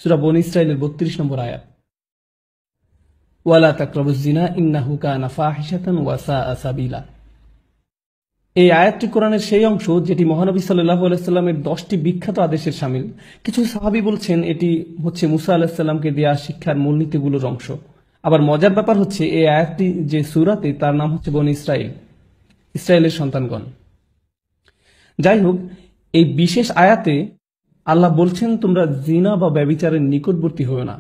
সূরা বনী ইসরাঈলের ৩২ নম্বর আয়াত। ওয়ালা তাকরাবুজ জিনা ইন্নাহু কানা ফাহিশাতান ওয়া সাআ সাবিলা। এই আয়াতটি কোরআনের সেই অংশ যেটি মহানবী সাল্লাল্লাহু আলাইহি সাল্লামের 10টি বিখ্যাত আদেশের শামিল। কিছু সাহাবী বলছেন এটি হচ্ছে মুসা আলাইহিস সালামকে দেয়া শিক্ষার মূলনীতিগুলোর অংশ। আবার মজার ব্যাপার হচ্ছে এই আয়াতটি যে সূরাতে তার নাম হচ্ছে বনী ইসরাঈল, ইসরায়েলের সন্তানগণ। যাই হোক, এই বিশেষ আয়াতে আল্লাহ বলছেন তোমরা জিনা বা ব্যভিচারের নিকটবর্তী হও না,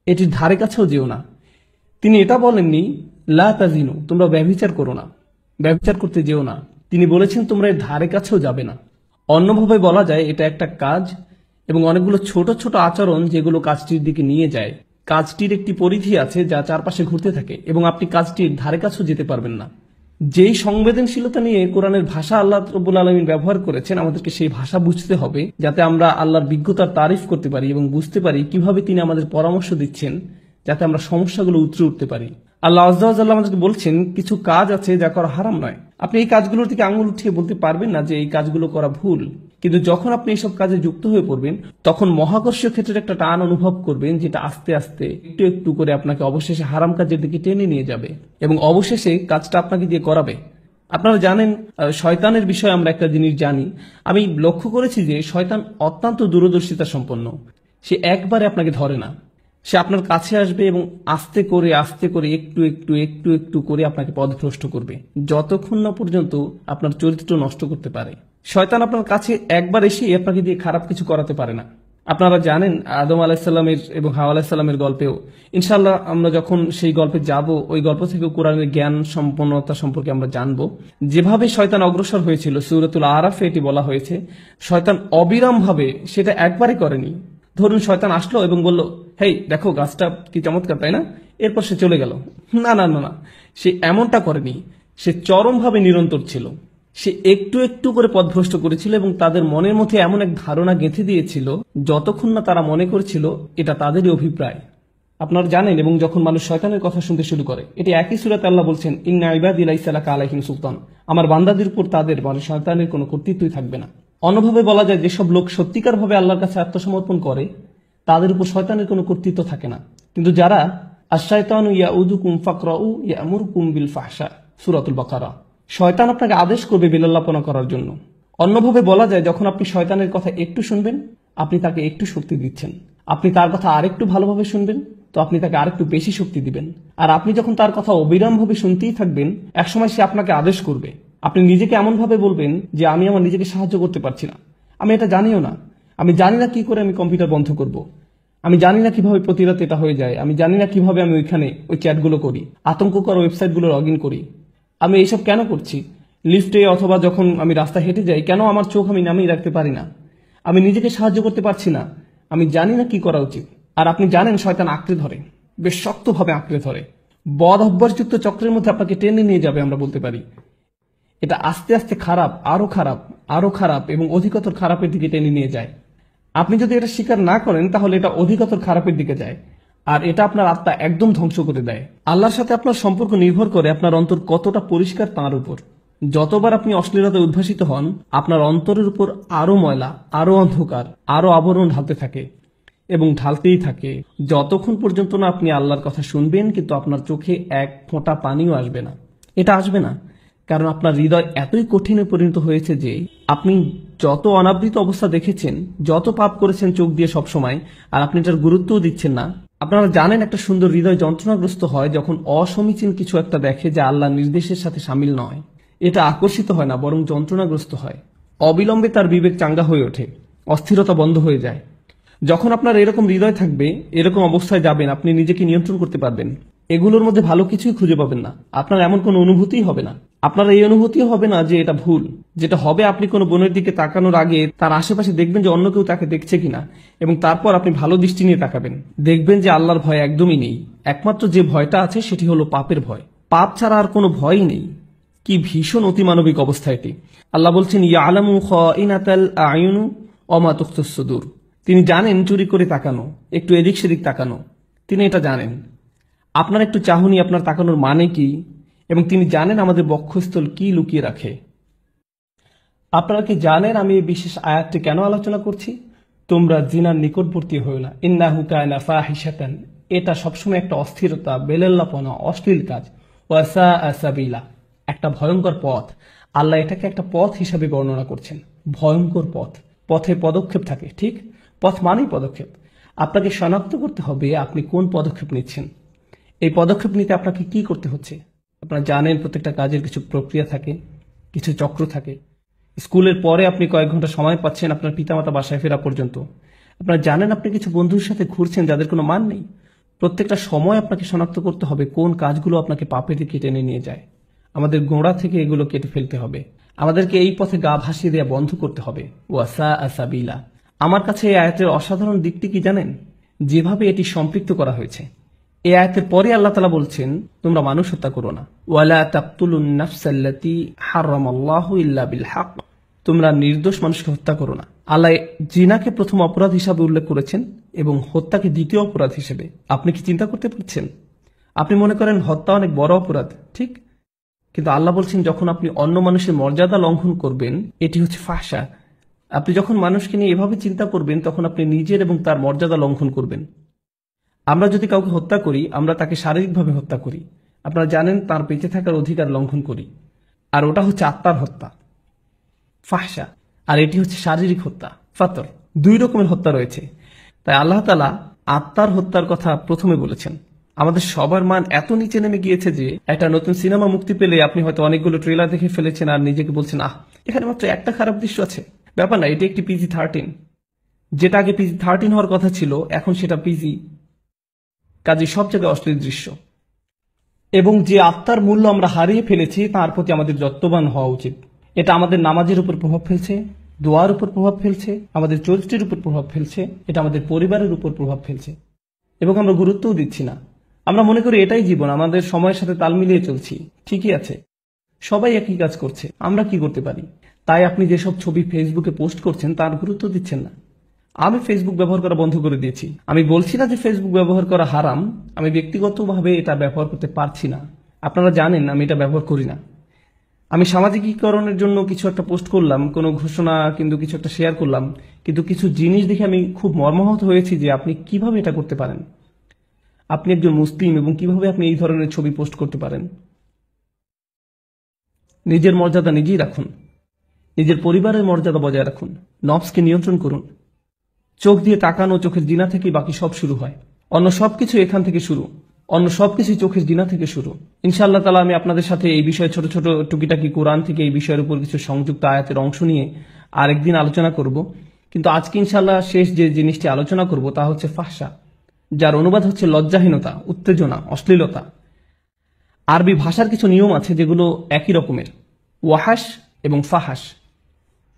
এটির ধারে কাছেও যেও না। তিনি এটা বলেননি লা তাজিনু, তোমরা ব্যভিচার করো না, ব্যভিচার করতে যেও না। তিনি বলেছেন তোমরা এর ধারে কাছেও যাবে না। অন্যভাবে বলা যায় এটা একটা কাজ এবং অনেকগুলো ছোট ছোট আচরণ যেগুলো কাজটির দিকে নিয়ে যায়। কাজটির একটি পরিধি আছে যা চারপাশে ঘুরতে থাকে এবং আপনি কাজটির ধারে কাছেও যেতে পারবেন না। যেই সংবেদনশীলতা নিয়ে কোরআনের ভাষা আল্লাহ রাব্বুল আলামিন ব্যবহার করেছেন, আমাদেরকে সেই ভাষা বুঝতে হবে যাতে আমরা আল্লাহর বিজ্ঞতার তারিফ করতে পারি এবং বুঝতে পারি কিভাবে তিনি আমাদের পরামর্শ দিচ্ছেন যাতে আমরা সমস্যাগুলো উতরে উঠতে পারি। আল্লাহ আযজা ওয়া জাল্লা আমাদেরকে বলছেন কিছু কাজ আছে যা করা হারাম নয়। আপনি এই কাজগুলোর দিকে আঙুল উঠিয়ে বলতে পারবেন না যে এই কাজগুলো করা ভুল, কিন্তু যখন আপনি এইসব কাজে যুক্ত হয়ে পড়বেন তখন মহাকর্ষীয় ক্ষেত্রের একটা টান অনুভব করবেন, যেটা আস্তে আস্তে একটু একটু করে আপনাকে অবশেষে হারাম কাজের দিকে টেনে নিয়ে যাবে এবং অবশেষে কাজটা আপনাকে দিয়ে করাবে। আপনারা জানেন শয়তানের বিষয়ে আমরা একটা জিনিস জানি। আমি লক্ষ্য করেছি যে শয়তান অত্যন্ত দূরদর্শিতা সম্পন্ন। সে একবারে আপনাকে ধরে না, সে আপনার কাছে আসবে এবং আস্তে করে একটু একটু একটু একটু করে আপনাকে পথভ্রষ্ট করবে, যতক্ষণ না পর্যন্ত আপনার চরিত্র নষ্ট করতে পারে। শয়তান আপনার কাছে একবার এসে আপনাকে দিয়ে খারাপ কিছু করাতে পারে না। আপনারা জানেন আদম আলাইহিস সালামের এবং হাওয়া আলাইহিস সালামের গল্পেও, ইনশাআল্লাহ আমরা যখন সেই গল্পে যাব ওই গল্প থেকে কোরআনের জ্ঞান সম্পন্নতা সম্পর্কে আমরা জানব। যেভাবে শয়তান অগ্রসর হয়েছিল সূরাতুল আরাফে এটি বলা হয়েছে, শয়তান অবিরাম ভাবে সেটা একবারে করেনি। ধরুন শয়তান আসলো এবং বলল, হেই দেখো গাছটা কি চমৎকার, তাই না? এরপর সে চলে গেল। না না না না, সে এমনটা করেনি। সে চরমভাবে নিরন্তর ছিল। সে একটু একটু করে পথভ্রষ্ট করেছিল এবং তাদের মনের মধ্যে এমন এক ধারণা গেঁথে দিয়েছিল যতক্ষণ না তারা মনে করেছিল এটা তাদেরই অভিপ্রায়। আপনারা জানেন, এবং যখন মানুষ শয়তানের কথা শুনতে শুরু করে, এটি একই সূরাতে আল্লাহ বলছেন ইন্না ইবাদি লাইসা লাকা আলাইহিম সুলতান, আমার বান্দাদের উপর তাদের মানে শয়তানের কোনো কর্তৃত্বই থাকবে না। অন্যভাবে বলা যায় যেসব লোক সত্যিকার ভাবে আল্লাহর কাছে আত্মসমর্পণ করে তাদের উপর শয়তানের কোনো কর্তৃত্ব থাকে না। কিন্তু যারা আশ-শায়তানু ইয়াউদুকুম ফাকরাউ ইয়ামুরুকুম বিল ফাহশা, সূরাতুল বাকারা, শয়তান আপনাকে আদেশ করবে বিলল্লাপনা করার জন্য। অন্যভাবে বলা যায় যখন আপনি শয়তানের কথা একটু শুনবেন আপনি তাকে একটু শক্তি দিচ্ছেন, আপনি তার কথা আরেকটু ভালোভাবে শুনবেন তো আপনি তাকে আরেকটু বেশি শক্তি দিবেন। আর আপনি যখন তার কথা অবিরামভাবে শুনতেই থাকবেন একসময় সে আপনাকে আদেশ করবে। আপনি নিজেকে এমন ভাবে বলবেন যে আমি আমার নিজেকে সাহায্য করতে পারছি না, আমি এটা জানিও না, আমি জানি না কি করে আমি কম্পিউটার বন্ধ করব, আমি জানি না কিভাবে প্রতি রাতে এটা হয়ে যায়, আমি জানি না কিভাবে আমি ওইখানে ওই চ্যাটগুলো করি, আতঙ্ককর ওয়েবসাইটগুলো লগ ইন করি, আমি এইসব কেন করছি, লিফটে অথবা যখন আমি রাস্তা হেঁটে যাই কেন আমার চোখ আমি নামিয়ে রাখতে পারি না, আমি নিজেকে সাহায্য করতে পারছি না, আমি জানি না কি করা উচিত। আর আপনি জানেন শয়তান আঁকড়ে ধরে, বেশ শক্তভাবে আঁকড়ে ধরে, বদ অভ্যাসযুক্ত চক্রের মধ্যে আপনাকে টেনে নিয়ে যাবে। আমরা বলতে পারি এটা আস্তে আস্তে খারাপ, আরো খারাপ, আরো খারাপ এবং অধিকতর খারাপের দিকে টেনে নিয়ে যায়। আপনি যদি এটা স্বীকার না করেন তাহলে এটা অধিকতর খারাপের দিকে যায় আর এটা আপনার আত্মা একদম ধ্বংস করে দেয়। আল্লাহর সাথে আপনার সম্পর্ক নির্ভর করে আপনার অন্তর কতটা পরিষ্কার তার উপর। যতবার আপনি অশ্লীলতায় উদ্ভাসিত হন আপনার অন্তরের উপর আরো ময়লা, আরো অন্ধকার, আরো আবরণ ঢালতে থাকে এবং ঢালতেই থাকে যতক্ষণ পর্যন্ত না আপনি আল্লাহর কথা শুনবেন কিন্তু আপনার চোখে এক ফোঁটা পানিও আসবে না। এটা আসবে না কারণ আপনার হৃদয় এতই কঠিনে পরিণত হয়েছে যে আপনি যত অনাবৃত অবস্থা দেখেছেন, যত পাপ করেছেন চোখ দিয়ে সবসময়, আর আপনি এটার গুরুত্বও দিচ্ছেন না। আপনারা জানেন একটা সুন্দর হৃদয় যন্ত্রণাগ্রস্ত হয় যখন অসমীচীন কিছু একটা দেখে যা আল্লাহর নির্দেশের সাথে সামিল নয়। এটা আকর্ষিত হয় না বরং যন্ত্রণাগ্রস্ত হয়। অবিলম্বে তার বিবেক চাঙ্গা হয়ে ওঠে, অস্থিরতা বন্ধ হয়ে যায়। যখন আপনার এরকম হৃদয় থাকবে, এরকম অবস্থায় যাবেন, আপনি নিজেকে নিয়ন্ত্রণ করতে পারবেন। এগুলোর মধ্যে ভালো কিছুই খুঁজে পাবেন না, আপনার এমন কোনো অনুভূতিই হবে না। আপনার এই অনুভূতিও হবে না যে এটা ভুল। যেটা হবে আপনি কোনো বোনের দিকে তাকানোর আগে তার আশেপাশে দেখবেন যে অন্য কেউ তাকে দেখছে কিনা এবং তারপর আপনি ভালো দৃষ্টি নিয়ে তাকাবেন, দেখবেন যে আল্লাহর ভয় একদমই নেই। একমাত্র যে ভয়টা আছে সেটি হলো পাপের ভয়। পাপ ছাড়া আর কোনো ভয়ই নেই। কি ভীষণ অতিমানবিক অবস্থা এটি। আল্লাহ বলছেন ইয়ালামু খাইনাতাল আয়ুন ওয়া মা তুখফিস সুদূর, তিনি জানেন চুরি করে তাকানো, একটু এদিক সেদিক তাকানো, তিনি এটা জানেন। আপনার একটু চাহনি আপনার তাকানোর মানে কি, এবং তিনি জানেন আমাদের বক্ষস্থল কি লুকিয়ে রাখে। আপনারা কি জানেন আমি এই বিশেষ আয়াতটি কেন আলোচনা করছি? তোমরা জিনার নিকটবর্তী হও না, ইন্নাহু কানা ফাহিশাতান, এটা সবসময় একটা অস্থিরতা, বেলেল্লাপনা, অশ্লীল কাজ, ওয়াসাআ সাবিলা, একটা ভয়ঙ্কর পথ। আল্লাহ এটাকে একটা পথ হিসাবে বর্ণনা করছেন, ভয়ঙ্কর পথ। পথে পদক্ষেপ থাকে, ঠিক? পথ মানেই পদক্ষেপ। আপনাকে শনাক্ত করতে হবে আপনি কোন পদক্ষেপ নিচ্ছেন। এই পদক্ষেপ নিতে আপনাকে কি করতে হচ্ছে? আপনারা জানেন প্রত্যেকটা কাজের কিছু প্রক্রিয়া থাকে, কিছু চক্র থাকে। স্কুলের পরে আপনি কয়েক ঘন্টা সময় পাচ্ছেন আপনার পিতামাতা বাসায় ফেরা পর্যন্ত। আপনারা জানেন আপনি কিছু বন্ধুর সাথে ঘুরছেন যাদের কোনো মান নেই। প্রত্যেকটা সময় আপনাকে শনাক্ত করতে হবে কোন কাজগুলো আপনাকে পাপের দিকে টেনে নিয়ে যায়। আমাদের গোড়া থেকে এগুলো কেটে ফেলতে হবে। আমাদেরকে এই পথে গা ভাসিয়ে দেওয়া বন্ধ করতে হবে। ওয়াসাআ সাবিলা। আমার কাছে এই আয়াতের অসাধারণ দিকটি কি জানেন? যেভাবে এটি সম্পৃক্ত করা হয়েছে। এই আয়াতের পরে আল্লাহ তাআলা বলছেন, তোমরা মানুষ হত্যা করো না। ওয়ালা তাকতুলুন নাফসাল্লাতী হারামাল্লাহু ইল্লা বিল হক, তোমরা নির্দোষ মানুষকে হত্যা করো না। আল্লাহ জিনাকে প্রথম অপরাধ হিসাবে উল্লেখ করেছেন এবং হত্যাকে দ্বিতীয় অপরাধ হিসেবে। আপনি কি চিন্তা করতে পারছেন? আপনি মনে করেন হত্যা অনেক বড় অপরাধ, ঠিক? কিন্তু আল্লাহ বলছেন যখন আপনি অন্য মানুষের মর্যাদা লঙ্ঘন করবেন, এটি হচ্ছে ফাহশা। আপনি যখন মানুষকে নিয়ে এভাবে চিন্তা করবেন তখন আপনি নিজের এবং তার মর্যাদা লঙ্ঘন করবেন। আমরা যদি কাউকে হত্যা করি, আমরা তাকে শারীরিকভাবে হত্যা করি। আপনারা জানেন তার বেঁচে থাকার অধিকার লঙ্ঘন করি, আর ওটা হচ্ছে আত্মার হত্যা, ফাহশা। আর এটি হচ্ছে শারীরিক হত্যা, ফাতর। দুই রকমের হত্যা রয়েছে। তাই আল্লাহ তাআলা আত্মার হত্যার কথা প্রথমে বলেছেন। আমাদের সবার মান এত নিচে নেমে গিয়েছে যে একটা নতুন সিনেমা মুক্তি পেলে আপনি হয়তো অনেকগুলো ট্রেলার দেখে ফেলেছেন আর নিজেকে বলছেন, এখানে মাত্র একটা খারাপ দৃশ্য আছে। ব্যাপার না, এটি একটি PG-13। যেটা আগে PG-13 হওয়ার কথা ছিল এখন সেটা PG। কাজে সব জায়গায় অশ্লীল দৃশ্য। এবং যে আত্মার মূল্য আমরা হারিয়ে ফেলেছি তার প্রতি আমাদের যত্নবান হওয়া উচিত। এটা আমাদের নামাজের উপর প্রভাব ফেলছে, দোয়ার উপর প্রভাব ফেলছে, আমাদের চরিত্রের উপর প্রভাব ফেলছে, এটা আমাদের পরিবারের উপর প্রভাব ফেলছে। এবং আমরা গুরুত্বও দিচ্ছি না। আমরা মনে করি এটাই জীবন, আমাদের সময়ের সাথে তাল মিলিয়ে চলছি। ঠিকই আছে, সবাই একই কাজ করছে, আমরা কি করতে পারি? তাই আপনি যেসব ছবি ফেসবুকে পোস্ট করছেন তার গুরুত্ব দিচ্ছেন না। আমি ফেসবুক ব্যবহার করা বন্ধ করে দিয়েছি। আমি বলছি না যে ফেসবুক ব্যবহার করা হারাম, আমি ব্যক্তিগতভাবে এটা ব্যবহার করতে পারছি না। আপনারা জানেন আমি এটা ব্যবহার করি না। আমি সামাজিকীকরণের জন্য কিছু একটা পোস্ট করলাম, কোনো ঘোষণা কিন্তু কিছু একটা শেয়ার করলাম, কিন্তু কিছু জিনিস দেখে আমি খুব মর্মাহত হয়েছি যে আপনি কিভাবে এটা করতে পারেন। আপনি একজন মুসলিম এবং কিভাবে আপনি এই ধরনের ছবি পোস্ট করতে পারেন? নিজের মর্যাদা নিজেই রাখুন, নিজের পরিবারের মর্যাদা বজায় রাখুন, নফসকে নিয়ন্ত্রণ করুন। চোখ দিয়ে তাকানো, চোখের জিনা থেকেই বাকি সব শুরু হয়। অন্য সবকিছু এখান থেকে শুরু, অন্য সবকিছু চোখের জিনা থেকে শুরু। ইনশাআল্লাহ তাআলা আমি আপনাদের সাথে এই বিষয়ে ছোট ছোট টুকিটাকি কোরআন থেকে এই বিষয়ের উপর কিছু সংযুক্ত আয়াতের অংশ নিয়ে আরেকদিন আলোচনা করব। কিন্তু আজকে ইনশাআল্লাহ শেষ যে জিনিসটি আলোচনা করব তা হচ্ছে ফাহশা, যার অনুবাদ হচ্ছে লজ্জাহীনতা, উত্তেজনা, অশ্লীলতা। আরবি ভাষার কিছু নিয়ম আছে যেগুলো একই রকমের, ওয়াহাস এবং ফাহাস।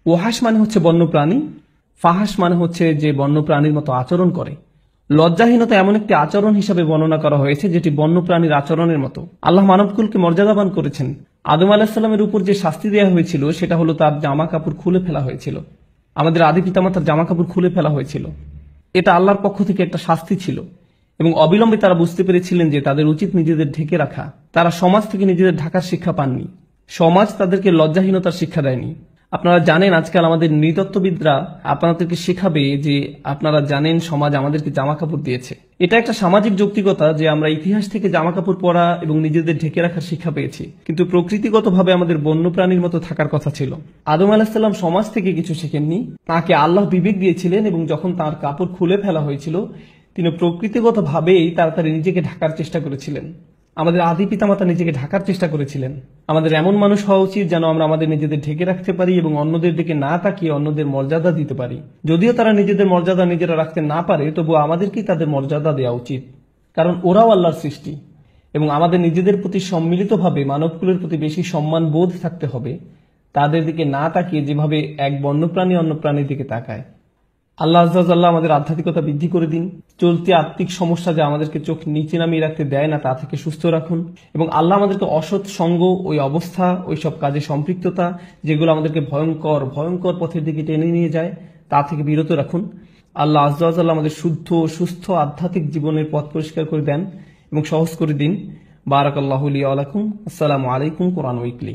ওয়াহাস মানে হচ্ছে বন্যপ্রাণী, ফাহাস মানে হচ্ছে যে বন্যপ্রাণীর মতো আচরণ করে। লজ্জাহীনতা এমন একটি আচরণ হিসাবে বর্ণনা করা হয়েছে যেটি বন্যপ্রাণীর আচরণের মতো। আল্লাহ মানবকুলকে মর্যাদাবান করেছেন। আদম আলাহিসাল্লামের উপর যে শাস্তি দেওয়া হয়েছিল সেটা হলো তার জামা কাপড় খুলে ফেলা হয়েছিল। আমাদের আদি পিতামাতার জামা কাপড় খুলে ফেলা হয়েছিল। এটা আল্লাহর পক্ষ থেকে একটা শাস্তি ছিল এবং অবিলম্বে তারা বুঝতে পেরেছিলেন যে তাদের উচিত নিজেদের ঢেকে রাখা। তারা সমাজ থেকে নিজেদের ঢাকার শিক্ষা পাননি, সমাজ তাদেরকে লজ্জাহীনতার শিক্ষা দেয়নি। আপনারা জানেন আজকাল আমাদের নৃতত্ত্ববিদরা আপনাদেরকে শেখাবে যে আপনারা জানেন সমাজ আমাদেরকে জামা কাপড় দিয়েছে। এটা একটা সামাজিক যৌক্তিকতা যে আমরা ইতিহাস থেকে জামা কাপড় পরা এবং নিজেদের ঢেকে রাখার শিক্ষা পেয়েছি, কিন্তু প্রকৃতিগতভাবে আমাদের বন্যপ্রাণীর মতো থাকার কথা ছিল। আদম আলাহিসাল্লাম সমাজ থেকে কিছু শেখেননি, তাকে আল্লাহ বিবেক দিয়েছিলেন এবং যখন তার কাপড় খুলে ফেলা হয়েছিল তিনি প্রকৃতিগতভাবেই তাড়াতাড়ি নিজেকে ঢাকার চেষ্টা করেছিলেন। আমাদের আদি পিতামাতা নিজেকে ঢাকার চেষ্টা করেছিলেন। আমাদের এমন মানুষ হওয়া উচিত যেন আমরা আমাদের নিজেদের ঢেকে রাখতে পারি এবং অন্যদের দিকে না তাকিয়ে অন্যদের মর্যাদা দিতে পারি। যদিও তারা নিজেদের মর্যাদা নিজেরা রাখতে না পারে, তবুও আমাদেরকেই তাদের মর্যাদা দেওয়া উচিত, কারণ ওরাও আল্লাহর সৃষ্টি। এবং আমাদের নিজেদের প্রতি সম্মিলিতভাবে মানবকুলের প্রতি বেশি সম্মান বোধ থাকতে হবে, তাদের দিকে না তাকিয়ে যেভাবে এক বন্যপ্রাণী অন্য প্রাণীর দিকে তাকায়। আল্লাহ আজ্জাল্লাহ আমাদের আধ্যাত্মিকতা বৃদ্ধি করে দিন। চলতি আত্মিক সমস্যা যা আমাদেরকে চোখ নিচে নামিয়ে রাখতে দেয় না তা থেকে সুস্থ রাখুন এবং আল্লাহ আমাদেরকে অসৎ সঙ্গ, ওই অবস্থা, ওই সব কাজে সম্পৃক্ততা যেগুলো আমাদেরকে ভয়ঙ্কর ভয়ঙ্কর পথের দিকে টেনে নিয়ে যায় তা থেকে বিরত রাখুন। আল্লাহ আজ্জাল্লাহ আমাদের শুদ্ধ সুস্থ আধ্যাত্মিক জীবনের পথ পরিষ্কার করে দেন এবং সহজ করে দিন। বারাকাল্লাহু লি ওয়া লাকুম। আসসালামু আলাইকুম। কোরআন উইকলি।